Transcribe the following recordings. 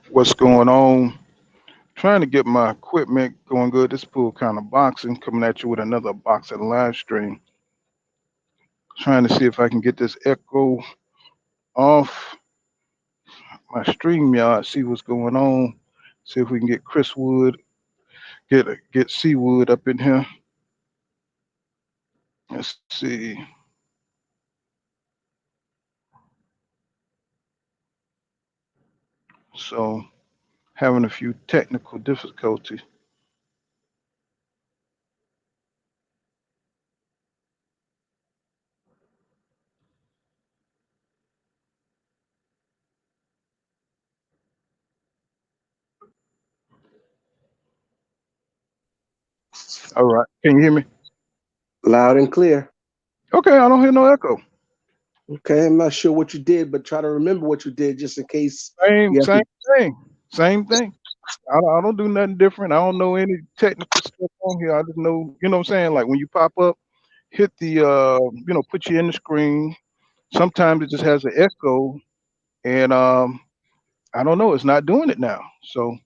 What's going on? Trying to get my equipment going good. This pool kind of boxing coming at you with another boxing live stream. Trying to see if I can get this echo off my stream yard. See what's going on. See if we can get Chris Wood, get C Wood up in here. Let's see. So having a few technical difficulties. All right. Can you hear me? Loud and clear. Okay, I don't hear no echo. Okay, I'm not sure what you did, but try to remember what you did just in case Same, you have same to. thing. Same thing. I don't do nothing different. I don't know any technical stuff on here. I just know, you know what I'm saying? Like when you pop up, hit the, put you in the screen. Sometimes it just has an echo, and I don't know. It's not doing it now. So,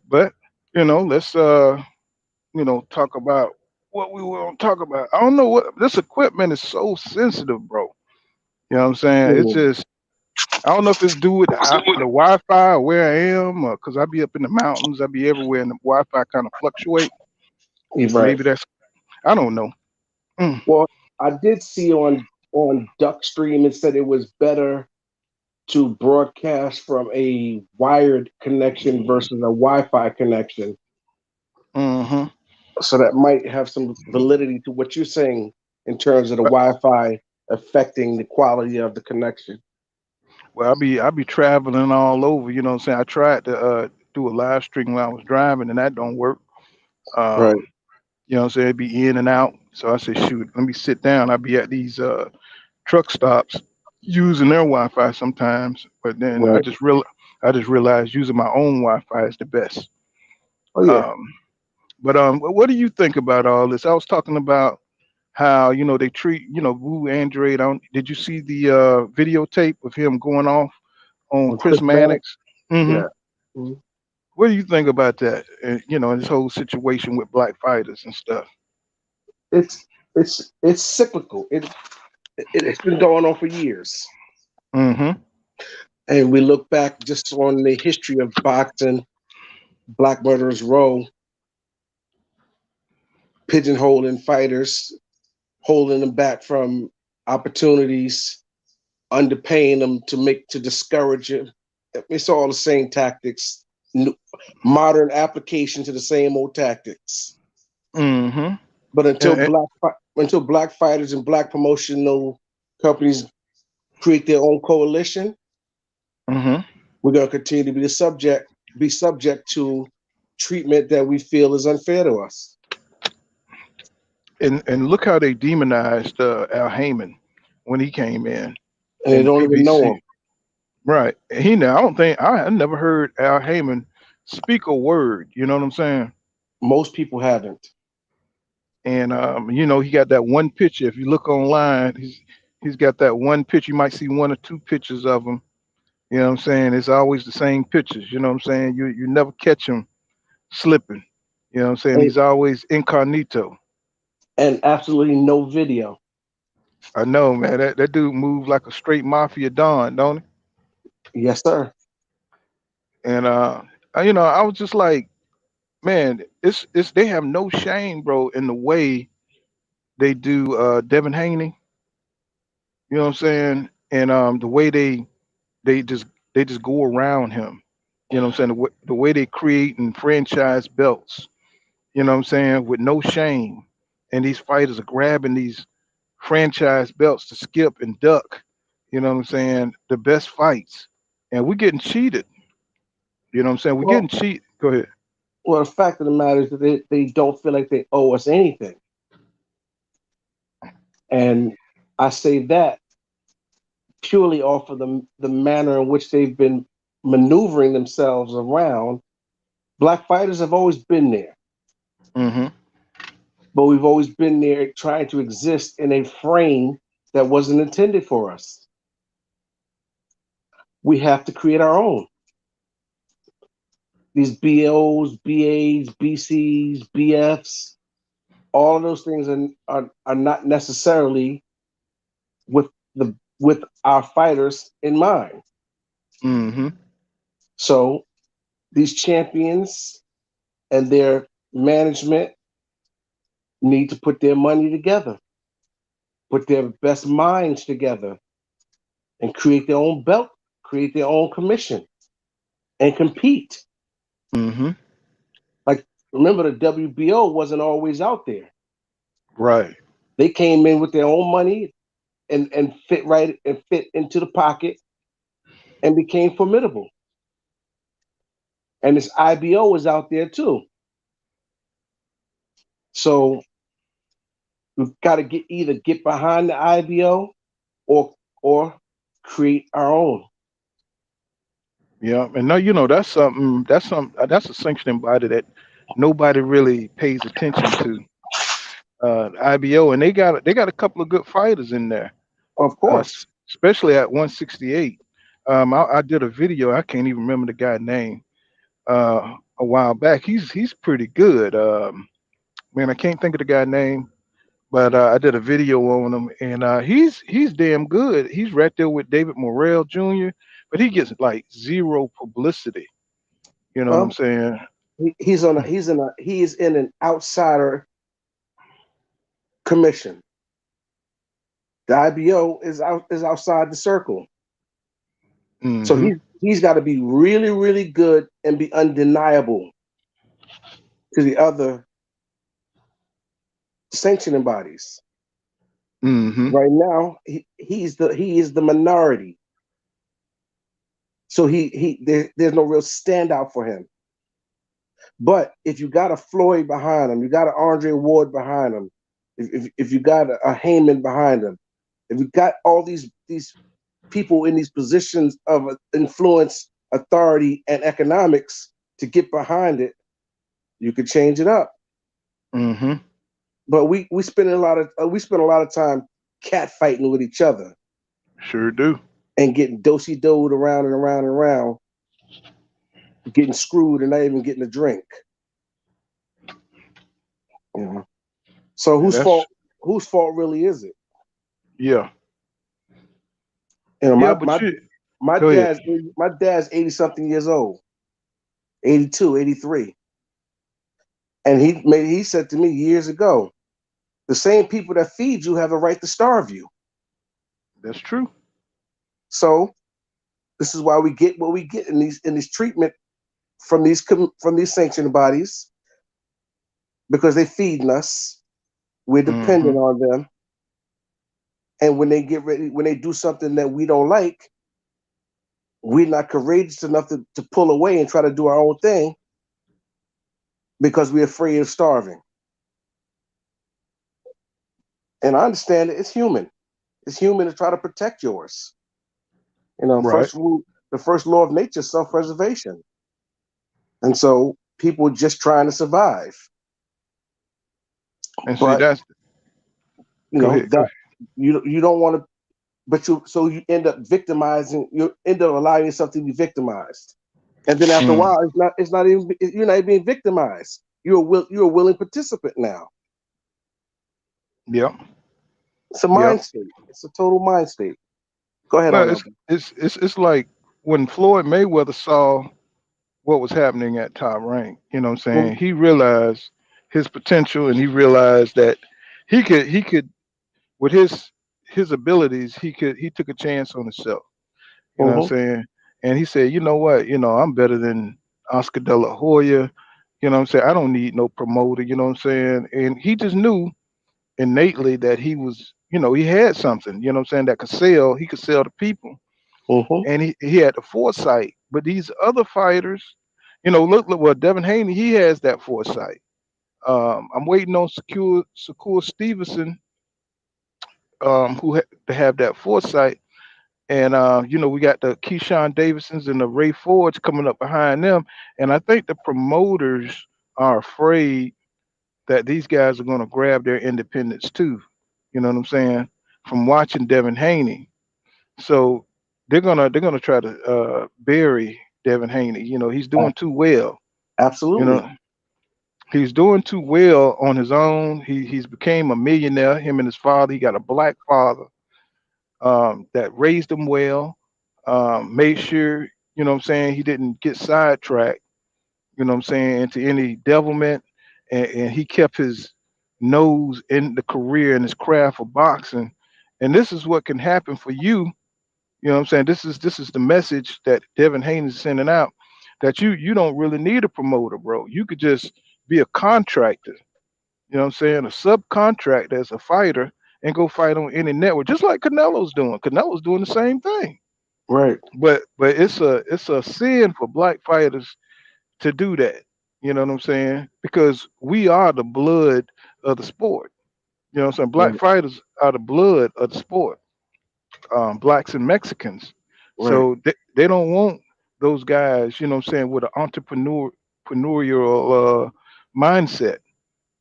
but let's talk about what we want to talk about. I don't know what this equipment is so sensitive, bro. You know what I'm saying? It's Mm, just I don't know if it's due with the Wi-Fi or where I am, or because I be up in the mountains, I be everywhere, and the Wi-Fi kind of fluctuate. you're right. Maybe that's I don't know. Mm. Well, I did see on Duckstream it said it was better to broadcast from a wired connection versus a Wi-Fi connection. Hmm. So that might have some validity to what you're saying in terms of the Wi-Fi affecting the quality of the connection. Well, I be traveling all over. You know what I'm saying? I tried to do a live stream when I was driving, and that don't work. Right. Um, you know what I'm saying? It'd be in and out. So I said, shoot, let me sit down. I'd be at these truck stops using their Wi-Fi sometimes, but then Right. I just realized using my own Wi-Fi is the best. Oh yeah. Um, but what do you think about all this? I was talking about how they treat Wu Android. Did you see the videotape of him going off on On Chris Chris Mannix. Mannix? Hmm. Yeah. Mhm. What do you think about that? This whole situation with black fighters and stuff. It's cyclical. It's been going on for years. Hmm. And we look back just on the history of boxing, Black Murderers Row, pigeonholing fighters, holding them back from opportunities, underpaying them to discourage them. It's all the same tactics, modern application to the same old tactics. Hmm. But And, until black fighters and black promotional companies create their own coalition, hmm we're going to continue to be subject to treatment that we feel is unfair to us. and look how they demonized Al Heyman when he came And they in don't even know PBC. him. Right. I don't think I never heard Al Heyman speak a word. You know what I'm saying? Most people haven't. And he got that one picture. If you look online, he's got that one picture. You might see one or two pictures of him. You know what I'm saying? It's always the same pictures. You know what I'm saying? You never catch him slipping. You know what I'm saying? and, He's always incognito. and absolutely no video. I know, man. That dude moves like a straight mafia don, don't he? Yes, sir. And I was just like, man, it's they have no shame, bro, in the way they do Devin Haney. You know what I'm saying? And the way they just they just go around him. You know what I'm saying? The way they create and franchise belts. You know what I'm saying? With no shame, and these fighters are grabbing these franchise belts to skip and duck. You know what I'm saying? The best fights, and we're getting cheated. You know what I'm saying? We're Well, getting cheated. Go ahead. well, the fact of the matter is that they don't feel like they owe us anything. And I say that purely off of the manner in which they've been maneuvering themselves around. Black fighters have always been there, Hmm. but we've always been there trying to exist in a frame that wasn't intended for us. We have to create our own. these BOs, BAs, BCs, BFs, all of those things are not necessarily with with our fighters in mind. Mm-hmm. So these champions and their management need to put their money together, put their best minds together, and create their own belt, create their own commission, and compete. Mm-hmm. Like, remember, the WBO wasn't always out there. Right. They came in with their own money and fit into the pocket and became formidable. And this IBO is out there too. So we've got to either get behind the IBO or or create our own. Yeah. And now, that's something. That's a sanctioning body that nobody really pays attention to. IBO, and they got a couple of good fighters in there, Of course. especially at 168. I did a video. I can't even remember the guy's name. A while back. He's pretty good. Man, I can't think of the guy's name, but I did a video on him, and he's damn good. He's right there with David Morrell Jr., but he gets like zero publicity. You know what I'm Well, saying? he is in an outsider commission. The IBO is outside the circle. So Hmm. he's got to be really, really good and be undeniable to the other sanctioning bodies. Hmm. Right now, he is the minority. So there's no real standout for him. But if you got a Floyd behind him, you got an Andre Ward behind him, if you got a Heyman behind him, if you got all these people in these positions of influence, authority, and economics to get behind it, you could change it up. Hmm. But we spend a lot of time cat fighting with each other Sure do. and getting dosey doed around and around and around, getting screwed and not even getting a drink. You know. So And that's whose fault really is it? yeah. You know, Yeah, but you my go ahead. dad's my dad's 80 something years old, 82, 83. And he said to me years ago, the same people that feed you have a right to starve you. That's true. So this is why we get what we get in these treatment from these sanctioned bodies, because they feeding us. We're Hmm. dependent on them. And when they get ready, when they do something that we don't like, we're not courageous enough to pull away and try to do our own thing because we're afraid of starving. And I understand it. It's human. It's human to try to protect yours. You know, Right. the first law of nature is self-preservation. And so people just trying to survive. And see, But that's you go know ahead. Go that ahead. you don't want to, but you end up victimizing. You end up allowing yourself to be victimized, and then after a Mm. while, it's not even you're not being victimized. You're a willing participant now. Yep. It's a Yep. mind state. It's a total mind state. Go ahead on Well, that. it's like when Floyd Mayweather saw what was happening at Top Rank. You know what I'm saying? He realized his potential, and he realized that he could with his abilities, he took a chance on himself. You know what I'm Mm-hmm. saying? And he said, you know what? I'm better than Oscar De La Hoya. You know what I'm saying? I don't need no promoter. You know what I'm saying? And he just knew innately that he was, he had something. You know what I'm saying? That could sell. He could sell to people, Mm-hmm. and he had the foresight. But these other fighters, look, well, Devin Haney, he has that foresight. I'm waiting on Shakur Stevenson, to have that foresight. And we got the Keyshawn Davidsons and the Ray Fords coming up behind them. And I think the promoters are afraid that these guys are going to grab their independence too. You know what I'm saying? From watching Devin Haney, so they're gonna try to bury Devin Haney. He's doing too well. You Absolutely. know, he's doing too well on his own. He's became a millionaire. Him and his father. He got a black father that raised him well, made sure you know what I'm saying he didn't get sidetracked. You know what I'm saying into any devilment, and he kept his nose in the career and his craft of boxing. And this is what can happen for you. You know what I'm saying? This is the message that Devin Haney is sending out that you don't really need a promoter, bro. You could just be a contractor, you know what I'm saying, a subcontractor as a fighter and go fight on any network, just like Canelo's doing. Canelo's doing the same thing. Right. But it's a sin for black fighters to do that. You know what I'm saying? Because we are the blood of the sport. You know what I'm saying? Black Right. fighters are the blood of the sport. Blacks and Mexicans. Right. So they don't want those guys, you know what I'm saying, with an entrepreneurial mindset,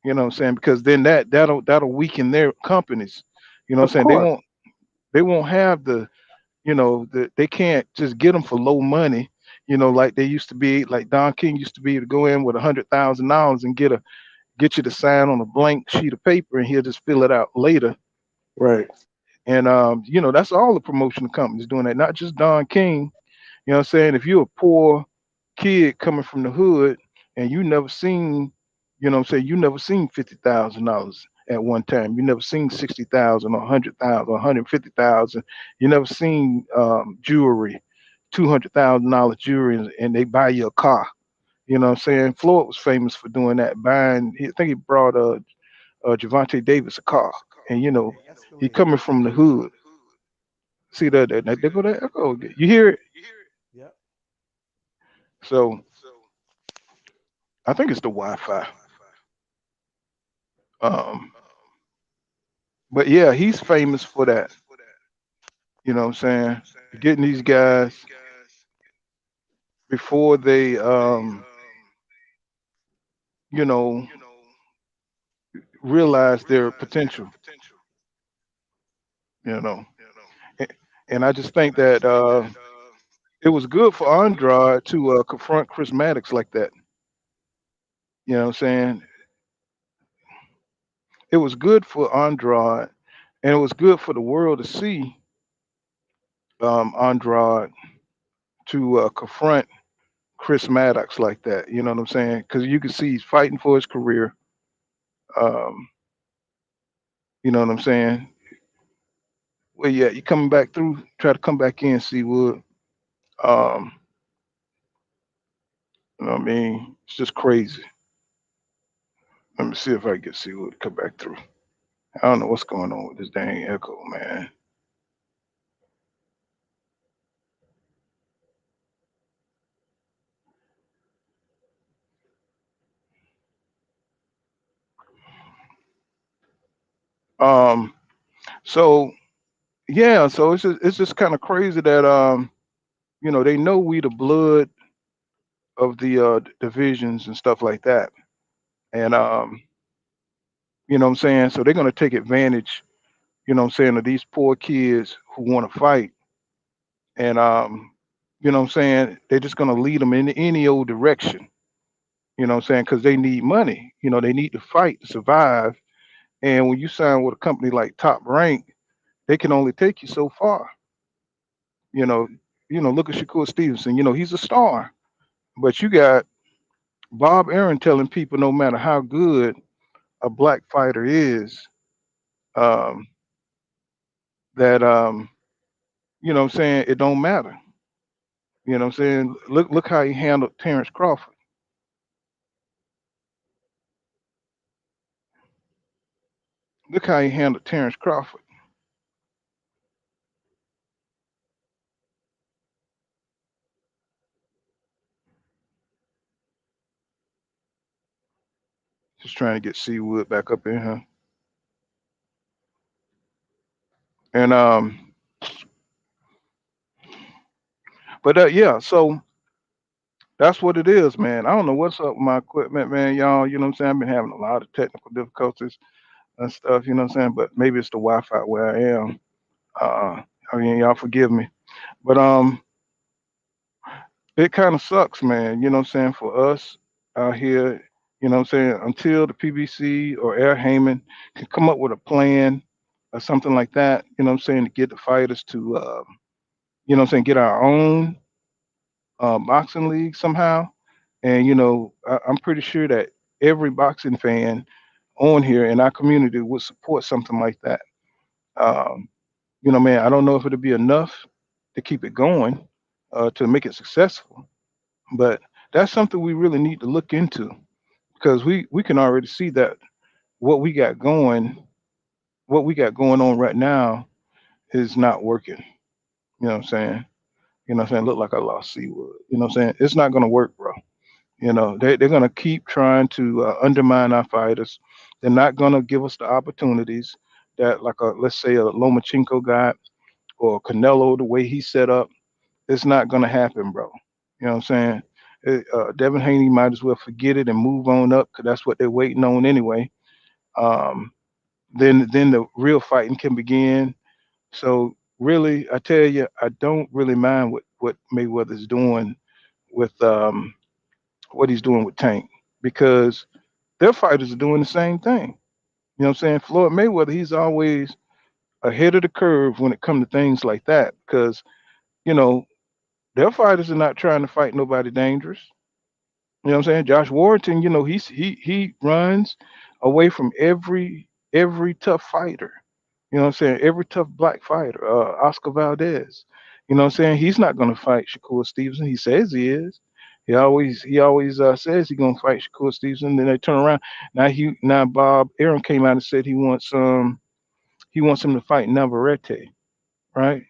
you know what I'm saying? Because then that'll weaken their companies. You know what Of I'm saying? They course. won't they won't have they can't just get them for low money, like they used to be, like Don King used to be able to go in with $100,000 and get you to sign on a blank sheet of paper and he'll just fill it out later. Right. And that's all the promotional companies doing that, not just Don King. You know what I'm saying? If you're a poor kid coming from the hood and you never seen, you never seen $50,000 at one time. You never seen 60,000 or 100,000 or 150,000. You never seen jewelry, $200,000 jewelry, and they buy you a car. You know what I'm saying? Floyd was famous for doing that, buying. I think he brought Javante Davis a car, and he coming from the hood. See that they go that echo again. You hear it? Yep. So I think it's the Wi-Fi. Um, but yeah, he's famous for that. You know what I'm saying? Getting these guys before they, you know, realize their potential. You know, A- and I just think that it was good for Andrade to confront Chris Maddox like that. You know what I'm saying? It was good for Andrade, and it was good for the world to see Andrade to confront Chris Maddox like that. You know what I'm saying? Because you can see he's fighting for his career. Um, you know what I'm saying? Well, yeah, you coming back through, try to come back in, see Wood. Um, you know what I mean? It's just crazy. Let me see if I can get Seawood to come back through. I don't know what's going on with this dang echo, man. Um, so yeah, so it's just kind of crazy that they know we the blood of the divisions and stuff like that. And you know what I'm saying? So they're gonna take advantage, you know what I'm saying, of these poor kids who want to fight. And you know what I'm saying, they're just gonna lead them in any old direction, you know what I'm saying, because they need money. They need to fight to survive. And when you sign with a company like Top Rank, they can only take you so far. You know, look at Shakur Stevenson, he's a star. But you got Bob Aaron telling people no matter how good a black fighter is, um, that you know what I'm saying, it don't matter. You know what I'm saying? Look how he handled Terrence Crawford. Look how he handled Terrence Crawford. Just trying to get Seawood back up in here. And but yeah, so that's what it is, man. I don't know what's up with my equipment, man. Y'all, you know what I'm saying? I've been having a lot of technical difficulties and stuff, you know what I'm saying? But maybe it's the Wi-Fi where I am. Uh, I mean, y'all forgive me. But it kind of sucks, man. You know what I'm saying, for us. out here, you know what I'm saying, until the PBC or Air Heyman can come up with a plan or something like that, you know what I'm saying, to get the fighters to, you know what I'm saying, get our own boxing league somehow. And, you know, I'm pretty sure that every boxing fan on here in our community would support something like that. Um, you know, man, I don't know if it'll be enough to keep it going, to make it successful, but that's something we really need to look into because we can already see that what we got going, what we got going on right now is not working. You know what I'm saying? You know what I'm saying? Look like I lost Seawood. You know what I'm saying? It's not gonna work, bro. You know, they're gonna keep trying to undermine our fighters. They're not gonna give us the opportunities that, like a let's say a Lomachenko got or Canelo, the way he's set up. It's not gonna happen, bro. You know what I'm saying? Devin Haney might as well forget it and move on up because that's what they're waiting on anyway. Um, then the real fighting can begin. So really, I tell you, I don't really mind what Mayweather's doing with what he's doing with Tank because their fighters are doing the same thing. You know what I'm saying? Floyd Mayweather, he's always ahead of the curve when it comes to things like that because you know their fighters are not trying to fight nobody dangerous. You know what I'm saying? Josh Warrington, you know, he runs away from every tough fighter. You know what I'm saying? Every tough black fighter, Oscar Valdez. You know what I'm saying? He's not going to fight Shakur Stevenson. He says he is. He always says he's going to fight Shakur Stevenson. Then they turn around. Now Bob Arum came out and said he wants him to fight Navarrete, right?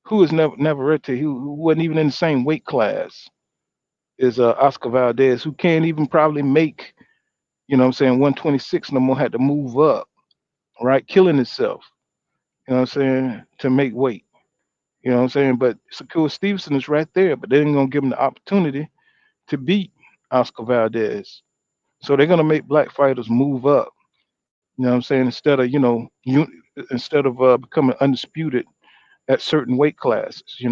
Who is Navarrete? Who wasn't even in the same weight class as Oscar Valdez, who can't even probably make, you know what I'm saying, 126 no more, had to move up, right? Killing himself, you know what I'm saying, to make weight. You know what I'm saying? But Shakur Stevenson is right there, but they ain't gonna give him the opportunity to beat Oscar Valdez. So they're gonna make black fighters move up. You know what I'm saying? Instead of becoming undisputed at certain weight classes. You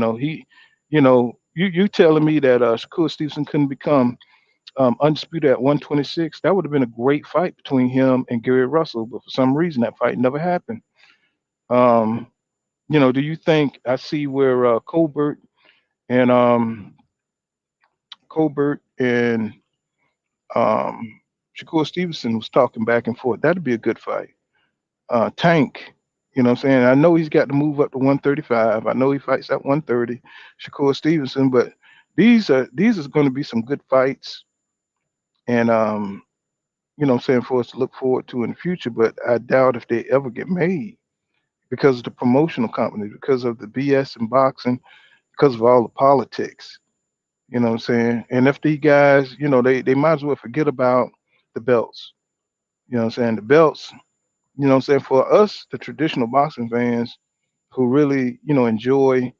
telling me that Shakur Stevenson couldn't become undisputed at 126? That would have been a great fight between him and Gary Russell, but for some reason that fight never happened. Um, do you think I see where and um, Colbert and um, Shakur Stevenson was talking back and forth? That'd be a good fight. Tank, you know what I'm saying? I know he's got to move up to 135. I know he fights at 130, Shakur Stevenson, but these are going to be some good fights, and you know what I'm saying, for us to look forward to in the future. But I doubt if they ever get made because of the promotional company, because of the BS in boxing, because of all the politics. You know what I'm saying? And if these guys, they might as well forget about the belts. You know what I'm saying? The belts, you know what I'm saying, for us, the traditional boxing fans who really, enjoy,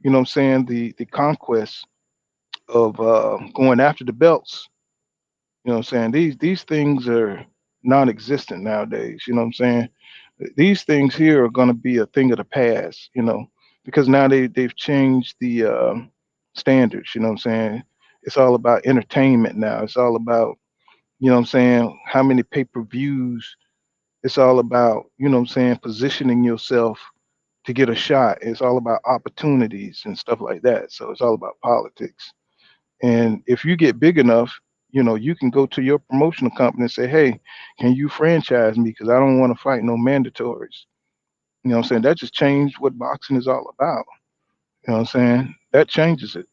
you know what I'm saying, the conquest of going after the belts. You know what I'm saying? These things are non-existent nowadays. You know what I'm saying? These things here are going to be a thing of the past. Because now they've changed the standards. You know what I'm saying? It's all about entertainment now. It's all about, you know what I'm saying, how many pay-per-views. It's all about, you know what I'm saying, positioning yourself to get a shot. It's all about opportunities and stuff like that. So it's all about politics. And if you get big enough, you can go to your promotional company and say, hey, can you franchise me? Because I don't want to fight no mandatories. You know what I'm saying? That just changed what boxing is all about. You know what I'm saying? That changes it.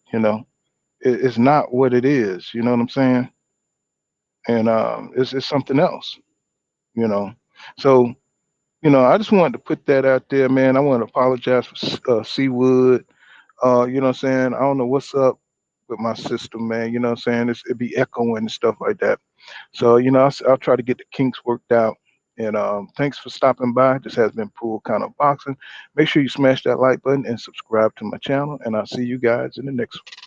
It's not what it is. You know what I'm saying? And it's something else, you know. So, I just wanted to put that out there, man. I want to apologize for Seawood. You know what I'm saying? I don't know what's up with my system, man. You know what I'm saying? It be echoing and stuff like that. So, I'll try to get the kinks worked out. And thanks for stopping by. This has been Pool Kind of Boxing. Make sure you smash that like button and subscribe to my channel. And I'll see you guys in the next one.